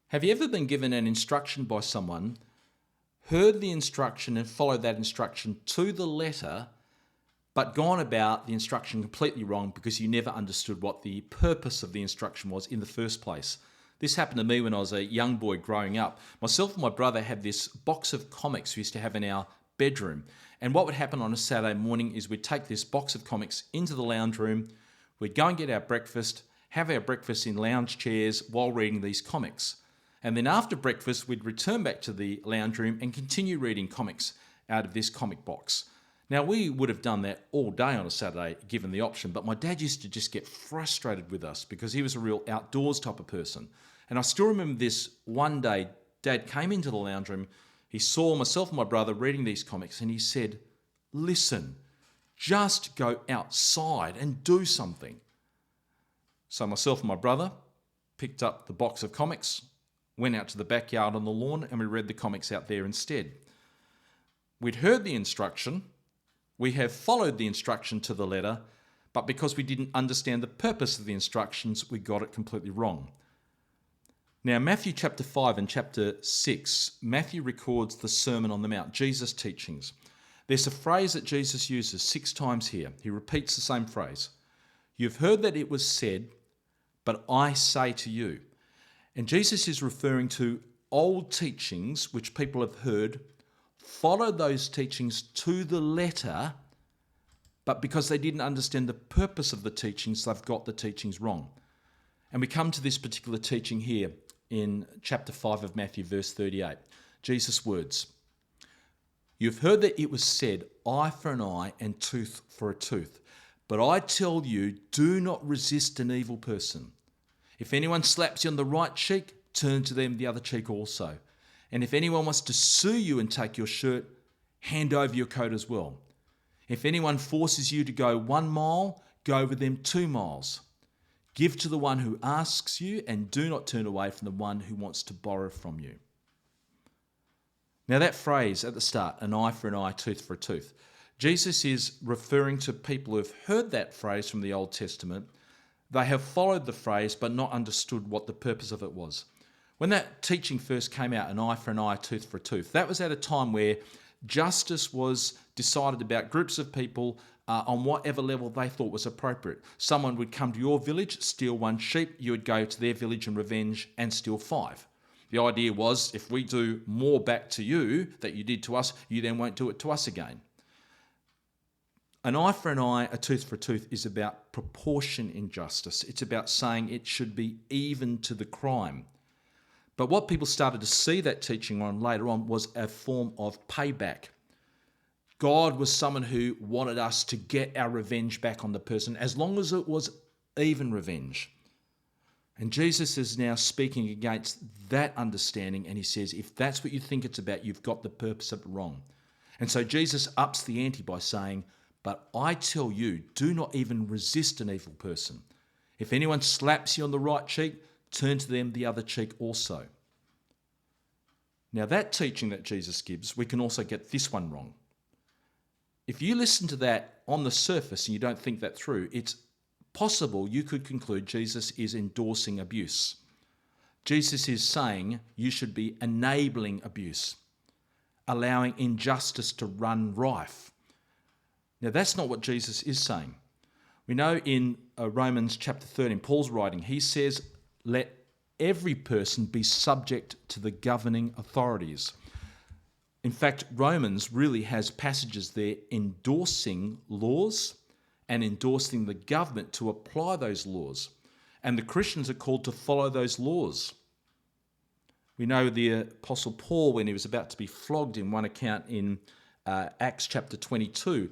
Have you ever been given an instruction by someone, heard the instruction and followed that instruction to the letter, but gone about the instruction completely wrong because you never understood what the purpose of the instruction was in the first place? This happened to me when I was a young boy growing up. Myself and my brother had this box of comics we used to have in our bedroom. And what would happen on a Saturday morning is we'd take this box of comics into the lounge room, we'd go and get our breakfast, have our breakfast in lounge chairs while reading these comics. And then after breakfast, we'd return back to the lounge room and continue reading comics out of this comic box. Now, we would have done that all day on a Saturday, given the option, but my dad used to just get frustrated with us because he was a real outdoors type of person. And I still remember this one day, Dad came into the lounge room, he saw myself and my brother reading these comics, and he said, "Listen, just go outside and do something." So myself and my brother picked up the box of comics, went out to the backyard on the lawn, and we read the comics out there instead. We'd heard the instruction, we have followed the instruction to the letter, but because we didn't understand the purpose of the instructions, we got it completely wrong. Now, Matthew chapter 5 and chapter 6, Matthew records the Sermon on the Mount, Jesus' teachings. There's a phrase that Jesus uses 6 times here. He repeats the same phrase. "You've heard that it was said, but I say to you." And Jesus is referring to old teachings which people have heard, followed those teachings to the letter, but because they didn't understand the purpose of the teachings, they've got the teachings wrong. And we come to this particular teaching here in chapter 5 of Matthew, verse 38. Jesus' words, "You've heard that it was said, eye for an eye and tooth for a tooth. But I tell you, do not resist an evil person. If anyone slaps you on the right cheek, turn to them the other cheek also. And if anyone wants to sue you and take your shirt, hand over your coat as well. If anyone forces you to go 1 mile, go with them 2 miles. Give to the one who asks you, and do not turn away from the one who wants to borrow from you." Now that phrase at the start, an eye for an eye, tooth for a tooth, Jesus is referring to people who have heard that phrase from the Old Testament. They have followed the phrase but not understood what the purpose of it was. When that teaching first came out, an eye for an eye, tooth for a tooth, that was at a time where justice was decided about groups of people on whatever level they thought was appropriate. Someone would come to your village, steal 1 sheep, you would go to their village and revenge and steal 5. The idea was, if we do more back to you that you did to us, you then won't do it to us again. An eye for an eye, a tooth for a tooth is about proportion in justice. It's about saying it should be even to the crime. But what people started to see that teaching on later on was a form of payback. God was someone who wanted us to get our revenge back on the person as long as it was even revenge. And Jesus is now speaking against that understanding, and he says, if that's what you think it's about, you've got the purpose of it wrong. And so Jesus ups the ante by saying, "But I tell you, do not even resist an evil person. If anyone slaps you on the right cheek, turn to them the other cheek also." Now that teaching that Jesus gives, we can also get this one wrong. If you listen to that on the surface and you don't think that through, it's possible you could conclude Jesus is endorsing abuse. Jesus is saying you should be enabling abuse, allowing injustice to run rife. Now that's not what Jesus is saying. We know in Romans chapter 13, Paul's writing, he says, "Let every person be subject to the governing authorities." In fact, Romans really has passages there endorsing laws and endorsing the government to apply those laws. And the Christians are called to follow those laws. We know the Apostle Paul, when he was about to be flogged in one account in Acts chapter 22,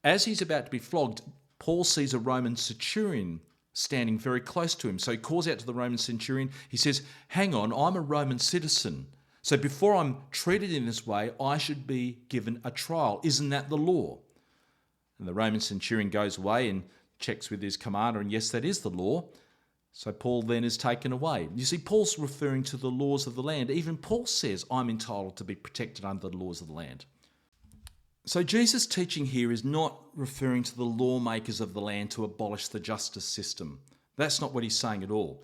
as he's about to be flogged, Paul sees a Roman centurion standing very close to him. So he calls out to the Roman centurion. He says, "Hang on, I'm a Roman citizen. So before I'm treated in this way, I should be given a trial. Isn't that the law?" And the Roman centurion goes away and checks with his commander, and yes, that is the law. So Paul then is taken away. You see, Paul's referring to the laws of the land. Even Paul says, I'm entitled to be protected under the laws of the land. So Jesus' teaching here is not referring to the lawmakers of the land to abolish the justice system. That's not what he's saying at all.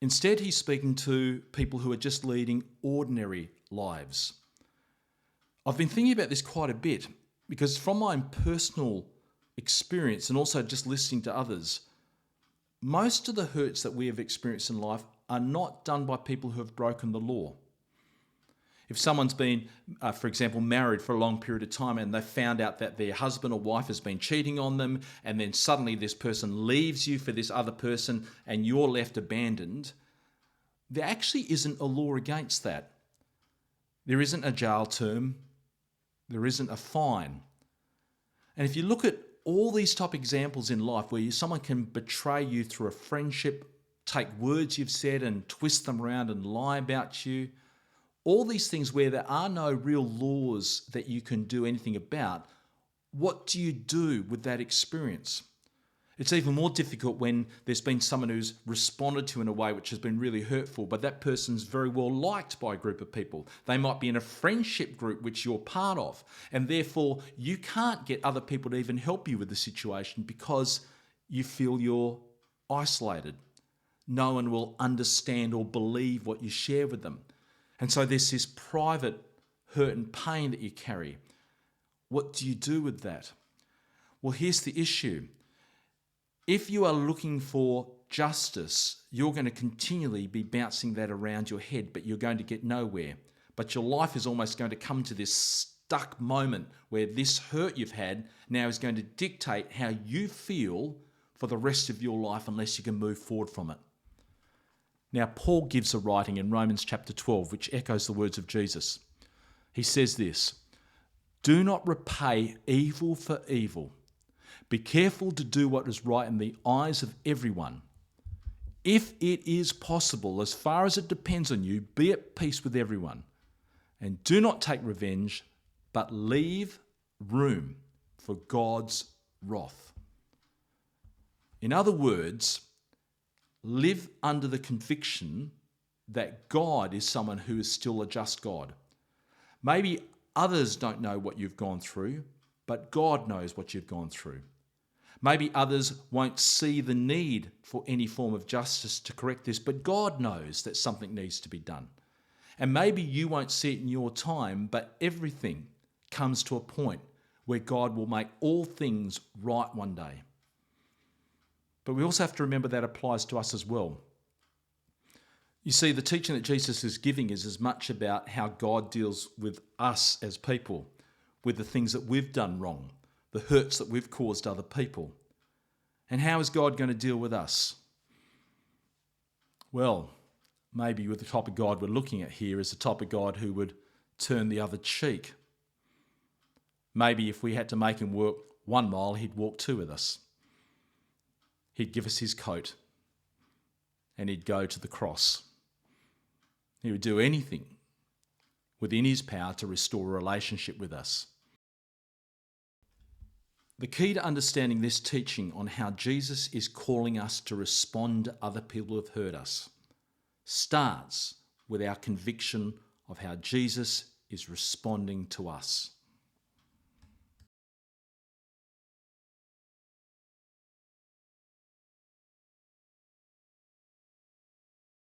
Instead, he's speaking to people who are just leading ordinary lives. I've been thinking about this quite a bit because from my own personal experience and also just listening to others, most of the hurts that we have experienced in life are not done by people who have broken the law. If someone's been, for example, married for a long period of time and they've found out that their husband or wife has been cheating on them, and then suddenly this person leaves you for this other person and you're left abandoned, there actually isn't a law against that. There isn't a jail term. There isn't a fine. And if you look at all these top examples in life where someone can betray you through a friendship, take words you've said and twist them around and lie about you, all these things where there are no real laws that you can do anything about, what do you do with that experience? It's even more difficult when there's been someone who's responded to in a way which has been really hurtful, but that person's very well liked by a group of people. They might be in a friendship group which you're part of, and therefore you can't get other people to even help you with the situation because you feel you're isolated. No one will understand or believe what you share with them. And so there's this private hurt and pain that you carry. What do you do with that? Well, here's the issue. If you are looking for justice, you're going to continually be bouncing that around your head, but you're going to get nowhere. But your life is almost going to come to this stuck moment where this hurt you've had now is going to dictate how you feel for the rest of your life unless you can move forward from it. Now, Paul gives a writing in Romans chapter 12, which echoes the words of Jesus. He says this, "Do not repay evil for evil. Be careful to do what is right in the eyes of everyone. If it is possible, as far as it depends on you, be at peace with everyone. And do not take revenge, but leave room for God's wrath." In other words, live under the conviction that God is someone who is still a just God. Maybe others don't know what you've gone through, but God knows what you've gone through. Maybe others won't see the need for any form of justice to correct this, but God knows that something needs to be done. And maybe you won't see it in your time, but everything comes to a point where God will make all things right one day. But we also have to remember that applies to us as well. You see, the teaching that Jesus is giving is as much about how God deals with us as people, with the things that we've done wrong, the hurts that we've caused other people. And how is God going to deal with us? Well, maybe with the type of God we're looking at here is the type of God who would turn the other cheek. Maybe if we had to make him walk 1 mile, he'd walk 2 with us. He'd give us his coat and he'd go to the cross. He would do anything within his power to restore a relationship with us. The key to understanding this teaching on how Jesus is calling us to respond to other people who have hurt us starts with our conviction of how Jesus is responding to us.